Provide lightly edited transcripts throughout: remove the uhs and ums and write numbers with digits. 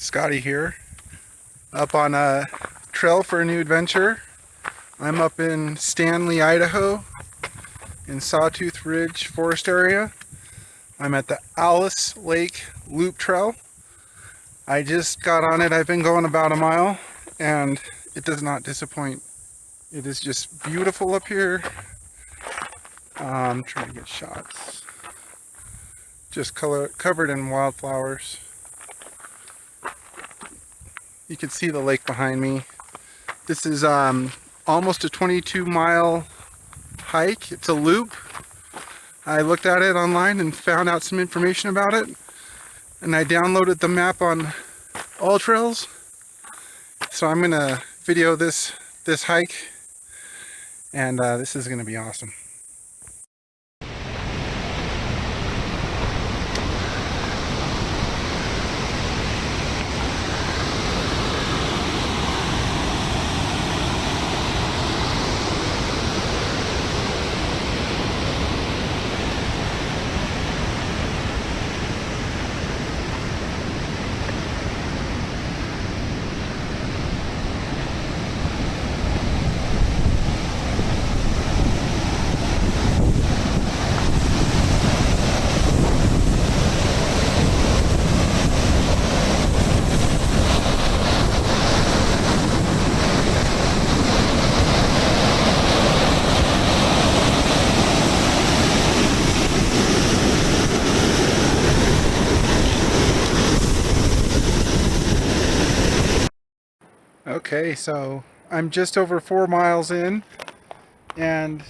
Scotty here, up on a trail for a new adventure. I'm up in Stanley, Idaho, in Sawtooth Ridge Forest area. I'm at the Alice Lake Loop Trail. I just got on it. I've been going about a mile, and it does not disappoint. It is just beautiful up here. I'm trying to get shots. Just covered in wildflowers. You can see the lake behind me. This is almost a 22-mile hike. It's a loop. I looked at it online and found out some information about it, and I downloaded the map on All Trails. So I'm gonna video this hike, and this is gonna be awesome. Okay, so I'm just over 4 miles in, and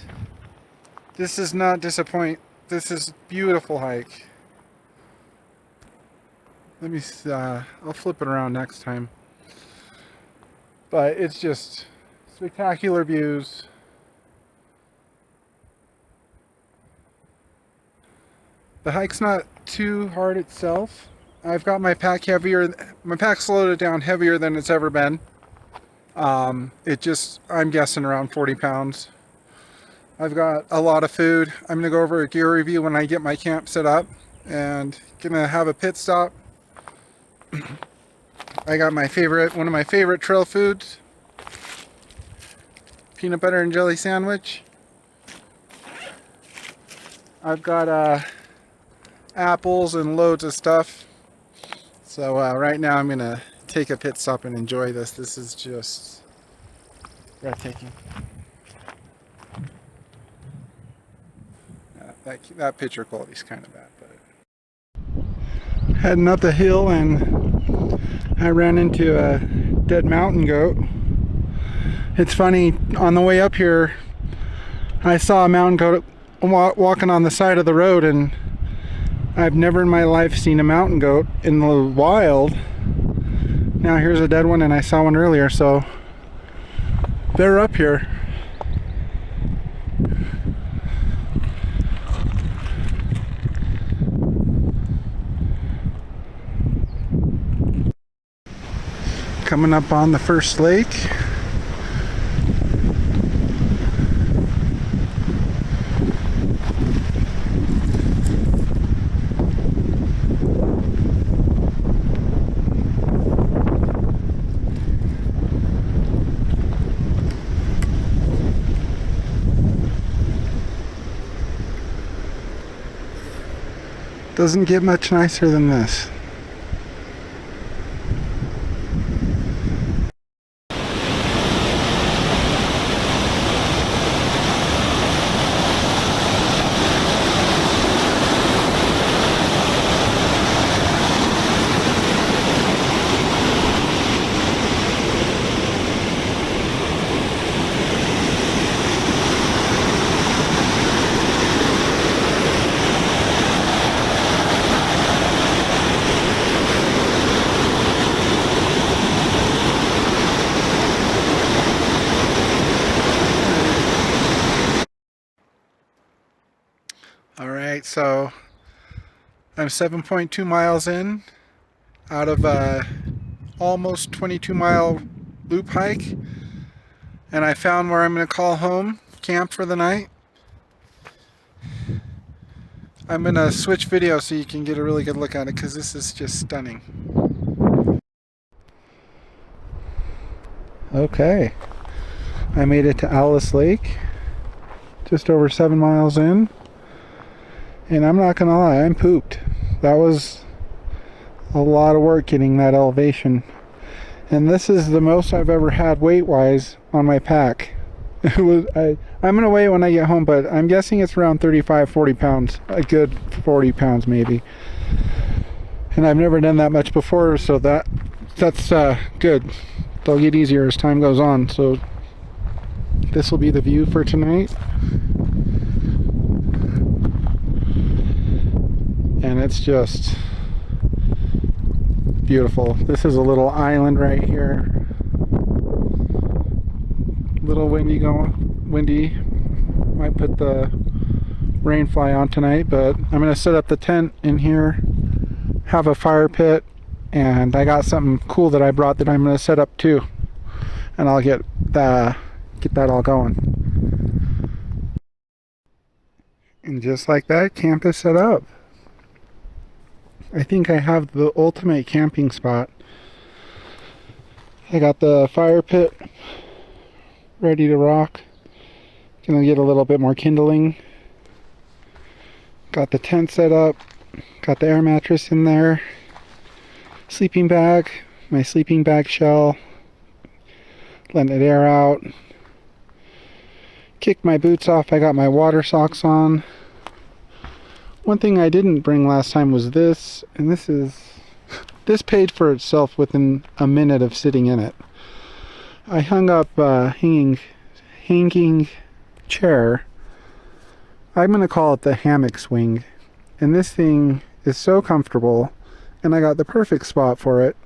this does not disappoint. This is a beautiful hike. Let me I'll flip it around next time. But it's just spectacular views. The hike's not too hard itself. I've got my pack heavier. My pack's loaded down heavier than it's ever been. I'm guessing around 40 pounds. I've got a lot of food. I'm gonna go over a gear review when I get my camp set up, and gonna have a pit stop. I got one of my favorite trail foods, peanut butter and jelly sandwich. I've got apples and loads of stuff. So right now I'm gonna take a pit stop and enjoy this. This is just breathtaking. That picture quality is kind of bad, but heading up the hill, and I ran into a dead mountain goat. It's funny, on the way up here I saw a mountain goat walking on the side of the road, and I've never in my life seen a mountain goat in the wild. Now here's a dead one, and I saw one earlier, so they're up here. Coming up on the first lake. Doesn't get much nicer than this. Alright, so I'm 7.2 miles in out of a almost 22-mile loop hike, and I found where I'm going to call home, camp for the night. I'm going to switch video so you can get a really good look at it, because this is just stunning. Okay, I made it to Alice Lake, just over 7 miles in, and I'm not gonna lie, I'm pooped. That was a lot of work getting that elevation, and this is the most I've ever had weight-wise on my pack. I'm gonna weigh it when I get home, but I'm guessing it's around 35-40 pounds, a good 40 pounds maybe, and I've never done that much before, so that's good. They'll get easier as time goes on. So this will be the view for tonight, and it's just beautiful. This is a little island right here, little windy. Might put the rain fly on tonight, but I'm gonna set up the tent in here, have a fire pit, and I got something cool that I brought that I'm going to set up too, and I'll get that all going. And just like that, camp is set up. I think I have the ultimate camping spot. I got the fire pit ready to rock. Gonna get a little bit more kindling. Got the tent set up. Got the air mattress in there. Sleeping bag, my sleeping bag shell, letting it air out. Kicked my boots off, I got my water socks on. One thing I didn't bring last time was this, and this paid for itself within a minute of sitting in it. I hung up a hanging chair. I'm going to call it the hammock swing, and this thing is so comfortable. And I got the perfect spot for it.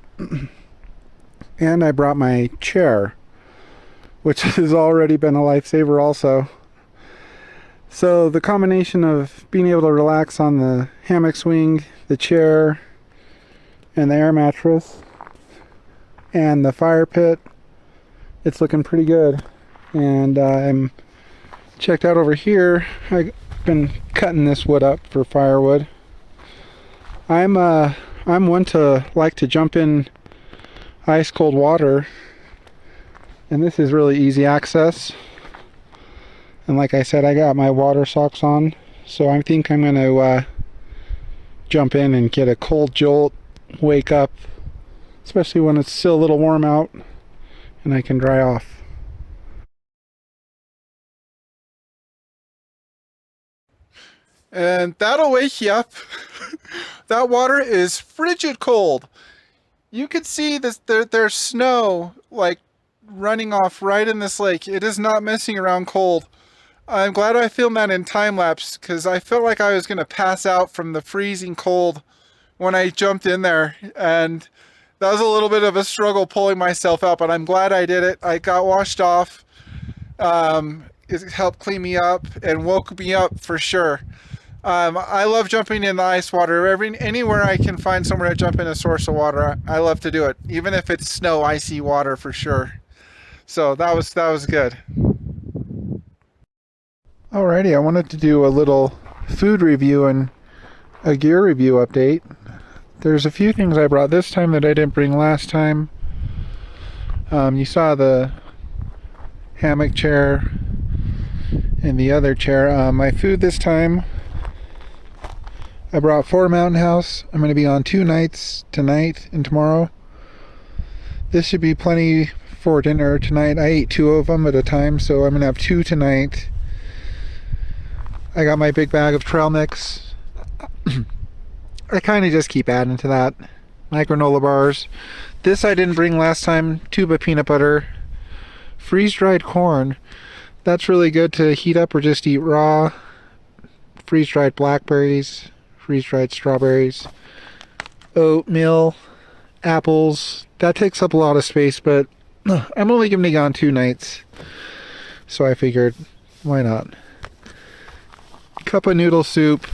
And I brought my chair, which has already been a lifesaver also. So the combination of being able to relax on the hammock swing, the chair, and the air mattress, and the fire pit, it's looking pretty good. And I'm checked out over here. I've been cutting this wood up for firewood. I'm one to like to jump in ice cold water, and this is really easy access. And like I said, I got my water socks on, so I think I'm going to jump in and get a cold jolt, wake up, especially when it's still a little warm out and I can dry off. And that'll wake you up. That water is frigid cold. You can see this. There's snow like running off right in this lake. It is not messing around cold. I'm glad I filmed that in time lapse because I felt like I was going to pass out from the freezing cold when I jumped in there, and that was a little bit of a struggle pulling myself out, but I'm glad I did it. I got washed off. It helped clean me up and woke me up for sure. I love jumping in the ice water. Anywhere I can find somewhere to jump in a source of water, I love to do it, even if it's snow, icy water for sure. So that was good. Alrighty, I wanted to do a little food review and a gear review update. There's a few things I brought this time that I didn't bring last time. You saw the hammock chair and the other chair. My food this time, I brought 4 Mountain House. I'm going to be on 2 nights, tonight and tomorrow. This should be plenty for dinner tonight. I ate 2 of them at a time, so I'm going to have 2 tonight. I got my big bag of trail mix. I kind of just keep adding to that. My granola bars. This I didn't bring last time. Tube of peanut butter. Freeze-dried corn. That's really good to heat up or just eat raw. Freeze-dried blackberries. Freeze-dried strawberries. Oatmeal. Apples. That takes up a lot of space, but I'm only going to be on 2 nights. So I figured, why not? Cup of noodle soup.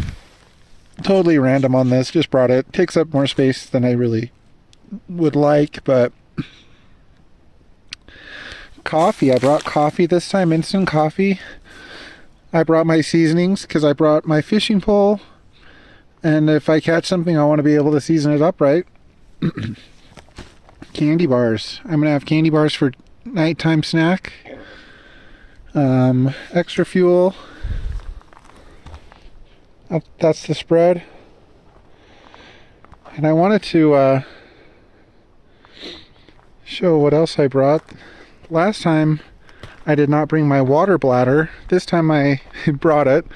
Totally random on this, just brought it. Takes up more space than I really would like, but coffee. I brought coffee this time, instant coffee. I brought my seasonings because I brought my fishing pole, and if I catch something I want to be able to season it up right. Candy bars. I'm gonna have candy bars for nighttime snack. Extra fuel. That's the spread. And I wanted to show what else I brought. Last time I did not bring my water bladder. This time I brought it.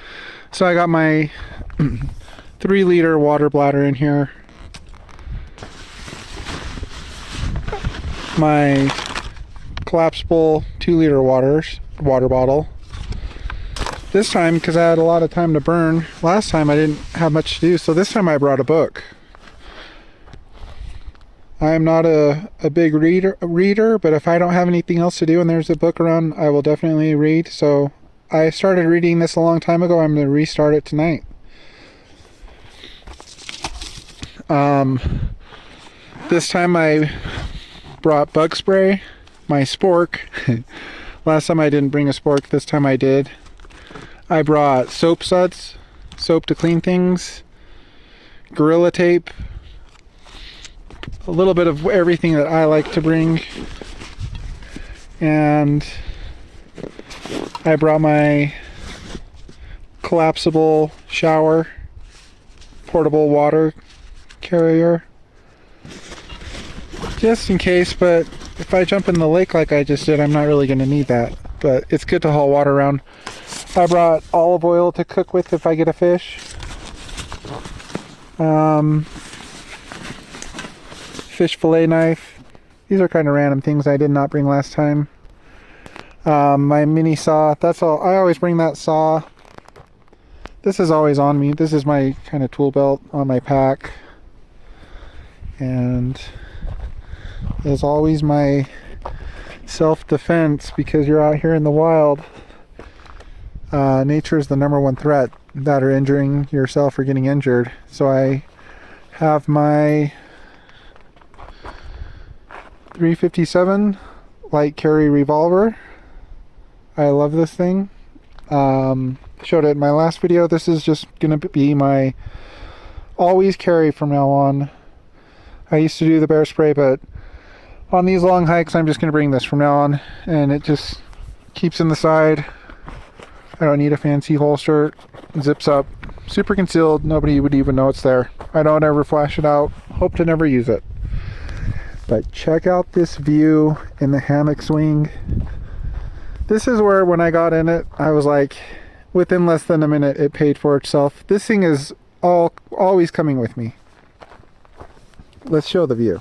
So I got my 3-liter water bladder in here. My collapsible 2-liter water bottle. This time, because I had a lot of time to burn, last time I didn't have much to do, so this time I brought a book. I'm not a big reader, but if I don't have anything else to do and there's a book around, I will definitely read. So I started reading this a long time ago. I'm going to restart it tonight. This time I brought bug spray, my spork. Last time I didn't bring a spork, this time I did. I brought soap suds, soap to clean things, Gorilla Tape, a little bit of everything that I like to bring, and I brought my collapsible shower, portable water carrier, just in case, but if I jump in the lake like I just did, I'm not really going to need that, but it's good to haul water around. I brought olive oil to cook with if I get a fish. Fish fillet knife. These are kind of random things I did not bring last time. My mini saw. That's all. I always bring that saw. This is always on me. This is my kind of tool belt on my pack. And there's always my self-defense, because you're out here in the wild. Nature is the #1 threat that are injuring yourself or getting injured. So I have my 357 light carry revolver. I love this thing. Showed it in my last video. This is just gonna be my always carry from now on. I used to do the bear spray, but on these long hikes I'm just gonna bring this from now on, and it just keeps in the side. I don't need a fancy holster. It zips up, super concealed. Nobody would even know it's there. I don't ever flash it out. Hope to never use it. But check out this view in the hammock swing. This is where, when I got in it, I was like, within less than a minute, it paid for itself. This thing is always coming with me. Let's show the view.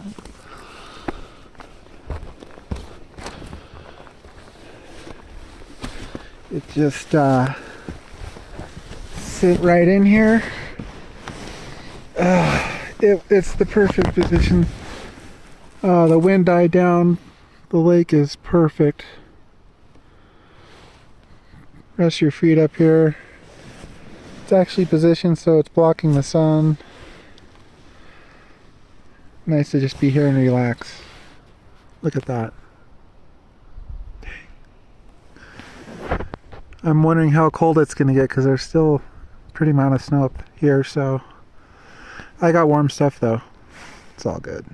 It just sit right in here. It's the perfect position. The wind died down. The lake is perfect. Rest your feet up here. It's actually positioned so it's blocking the sun. Nice to just be here and relax. Look at that. I'm wondering how cold it's going to get, because there's still a pretty amount of snow up here, so I got warm stuff though. It's all good.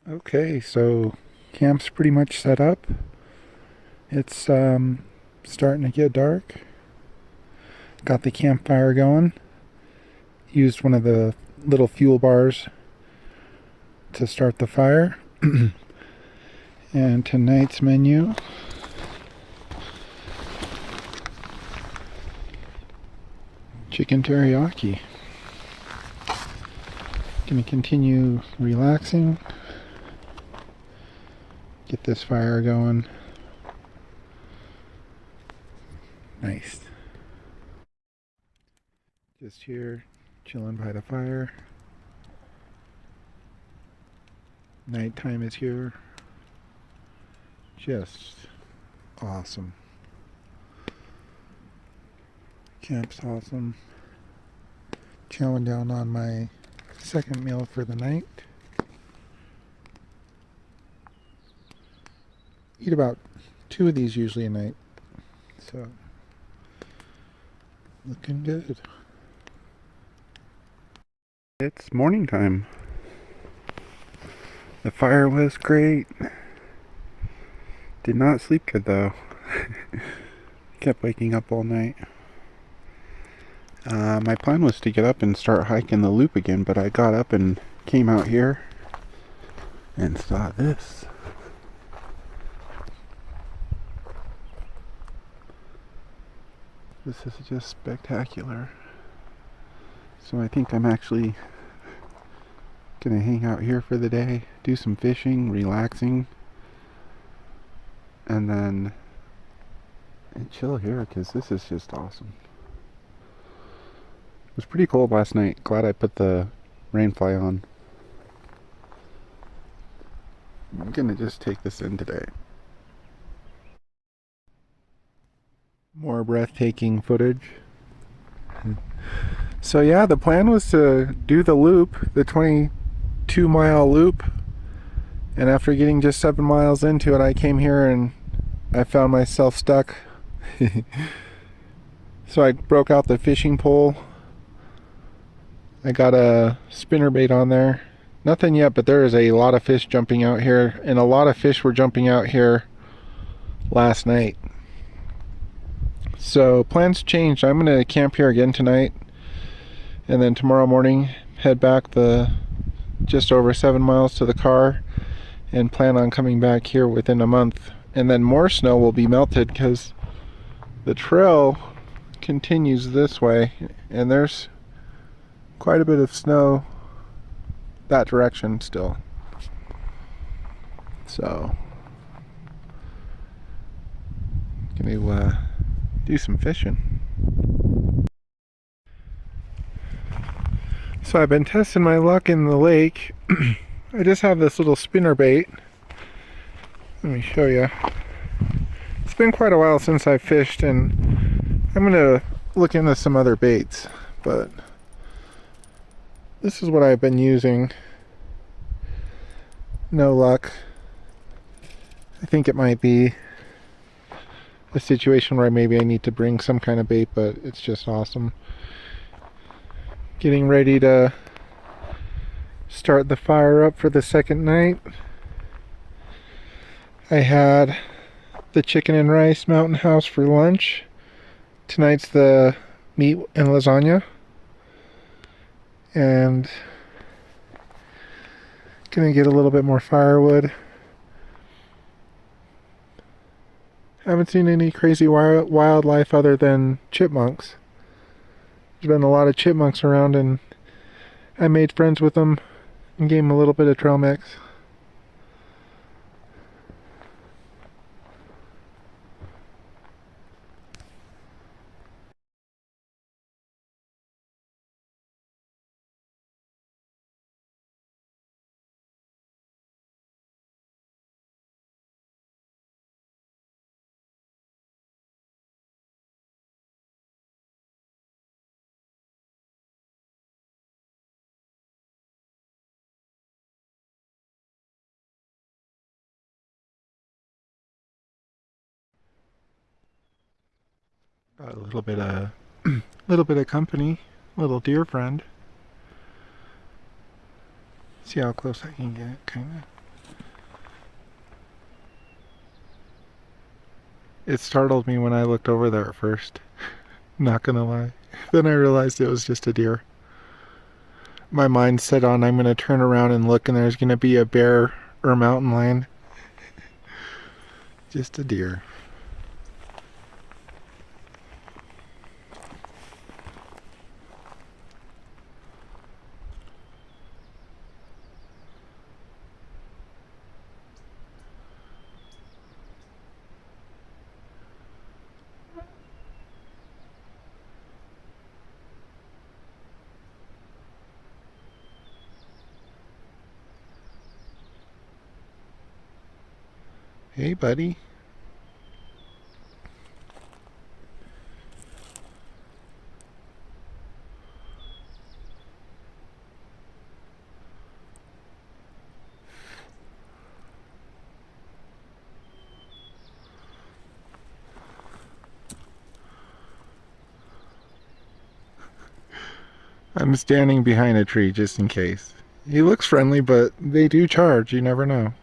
Okay, so camp's pretty much set up. It's starting to get dark. Got the campfire going. Used one of the little fuel bars to start the fire. And tonight's menu: chicken teriyaki. Gonna continue relaxing. Get this fire going. Nice. Just here, chilling by the fire. Nighttime is here. Just awesome. Camp's awesome. Chowing down on my second meal for the night. Eat about 2 of these usually a night. So, looking good. It's morning time. The fire was great. Did not sleep good though. Kept waking up all night. My plan was to get up and start hiking the loop again, but I got up and came out here and saw this. This is just spectacular. So I think I'm actually gonna hang out here for the day, do some fishing, relaxing, and then chill here because this is just awesome. It was pretty cold last night. Glad I put the rainfly on. I'm gonna just take this in today. More breathtaking footage. So yeah, the plan was to do the loop, the 22-mile loop, and after getting just 7 miles into it, I came here and I found myself stuck. So I broke out the fishing pole. I got a spinnerbait on there. Nothing yet, but there is a lot of fish jumping out here, and a lot of fish were jumping out here last night. So plans changed. I'm gonna camp here again tonight, and then tomorrow morning head back the just over 7 miles to the car, and plan on coming back here within a month. And then more snow will be melted because the trail continues this way, and there's quite a bit of snow that direction still. So gonna do some fishing. So I've been testing my luck in the lake. I just have this little spinner bait. Let me show you. It's been quite a while since I fished, and I'm gonna look into some other baits, but this is what I've been using. No luck. I think it might be a situation where maybe I need to bring some kind of bait, but it's just awesome. Getting ready to start the fire up for the second night. I had the chicken and rice Mountain House for lunch. Tonight's the meat and lasagna. And gonna get a little bit more firewood. Haven't seen any crazy wildlife other than chipmunks. There's been a lot of chipmunks around, and I made friends with them and gave them a little bit of trail mix. Got a little bit of company, little deer friend. See how close I can get, kinda. It startled me when I looked over there at first. Not gonna lie. Then I realized it was just a deer. My mind set on I'm gonna turn around and look, and there's gonna be a bear or mountain lion. Just a deer. Hey, buddy. I'm standing behind a tree just in case. He looks friendly, but they do charge. You never know.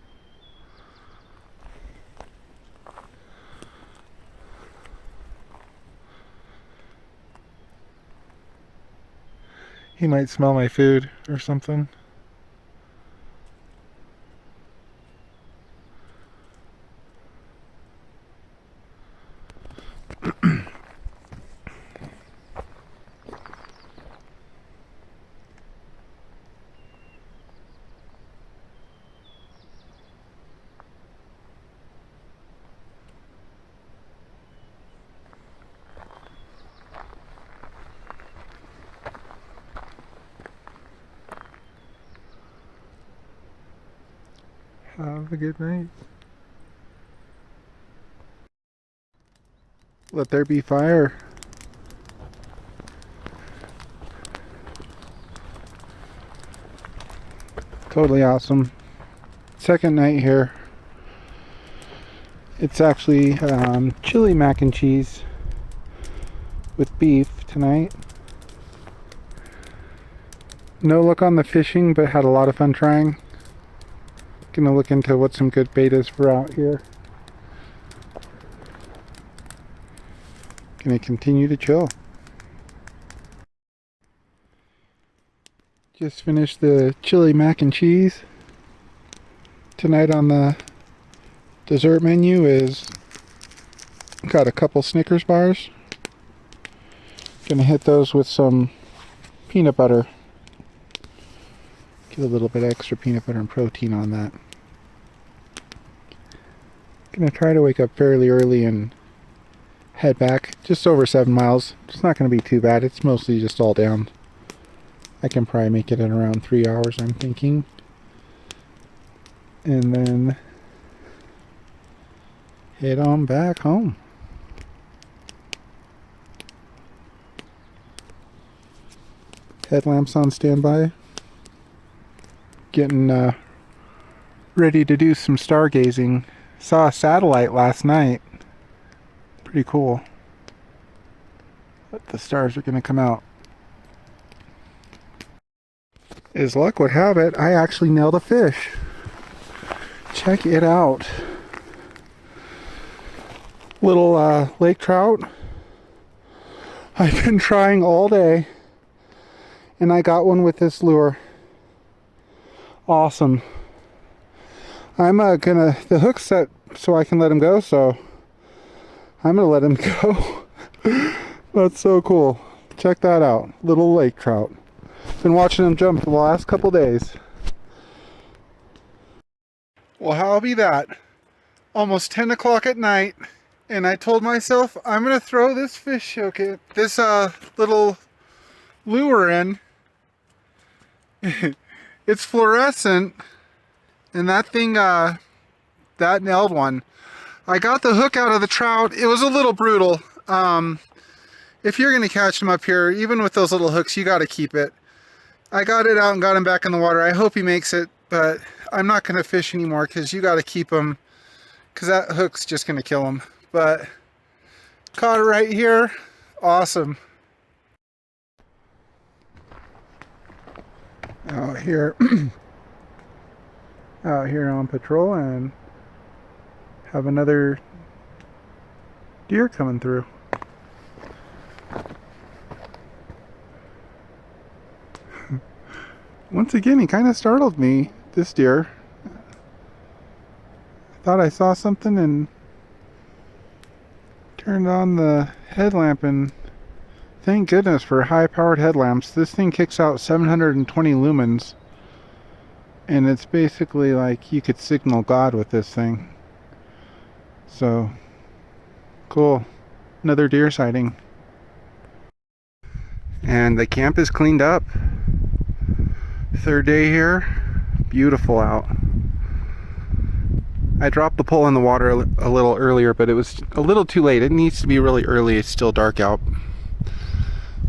He might smell my food or something. Have a good night. Let there be fire. Totally awesome. Second night here. It's actually chili mac and cheese with beef tonight. No luck on the fishing, but had a lot of fun trying. Gonna look into what some good bait is for out here. Gonna continue to chill. Just finished the chili mac and cheese. Tonight on the dessert menu is got a couple Snickers bars. Gonna hit those with some peanut butter. Get a little bit extra peanut butter and protein on that. Gonna try to wake up fairly early and head back. Just over 7 miles. It's not gonna be too bad. It's mostly just all down. I can probably make it in around 3 hours, I'm thinking. And then head on back home. Headlamps on standby. Getting ready to do some stargazing. Saw a satellite last night. Pretty cool. But the stars are going to come out. As luck would have it, I actually nailed a fish. Check it out. Little lake trout. I've been trying all day, and I got one with this lure. Awesome. I'm gonna, the hook's set so I can let him go, so I'm gonna let him go. That's so cool. Check that out. Little lake trout. Been watching him jump for the last couple days. Well, how'll be that? Almost 10 o'clock at night, and I told myself I'm gonna throw this fish hook, this little lure in. It's fluorescent, and that thing, that nailed one. I got the hook out of the trout. It was a little brutal. If you're gonna catch them up here, even with those little hooks, you gotta keep it. I got it out and got him back in the water. I hope he makes it, but I'm not gonna fish anymore because you gotta keep him, because that hook's just gonna kill him. But caught it right here. Awesome. Out here on patrol, and have another deer coming through. Once again, he kind of startled me, this deer. I thought I saw something and turned on the headlamp, and thank goodness for high-powered headlamps. This thing kicks out 720 lumens, and it's basically like you could signal God with this thing. So, cool. Another deer sighting. And the camp is cleaned up. Third day here. Beautiful out. I dropped the pole in the water a little earlier, but it was a little too late. It needs to be really early. It's still dark out.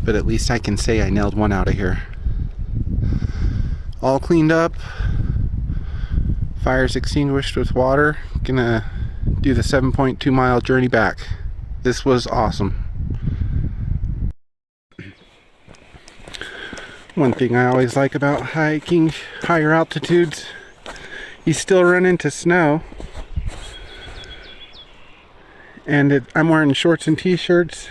But at least I can say I nailed one out of here. All cleaned up. Fire's extinguished with water. Gonna do the 7.2 mile journey back. This was awesome. One thing I always like about hiking higher altitudes, you still run into snow. And I'm wearing shorts and t-shirts.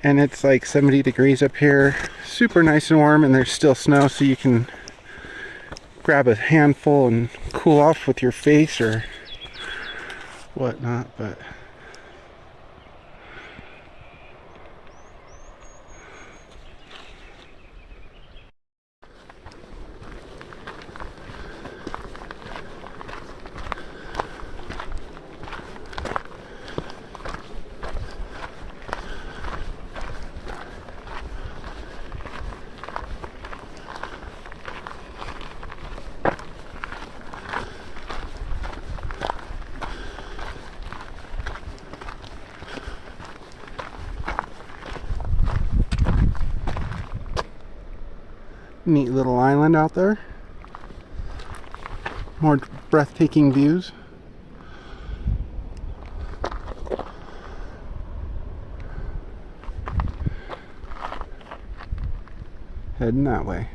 And it's like 70 degrees up here. Super nice and warm, and there's still snow, so you can grab a handful and cool off with your face or whatnot, but neat little island out there. More breathtaking views. Heading that way.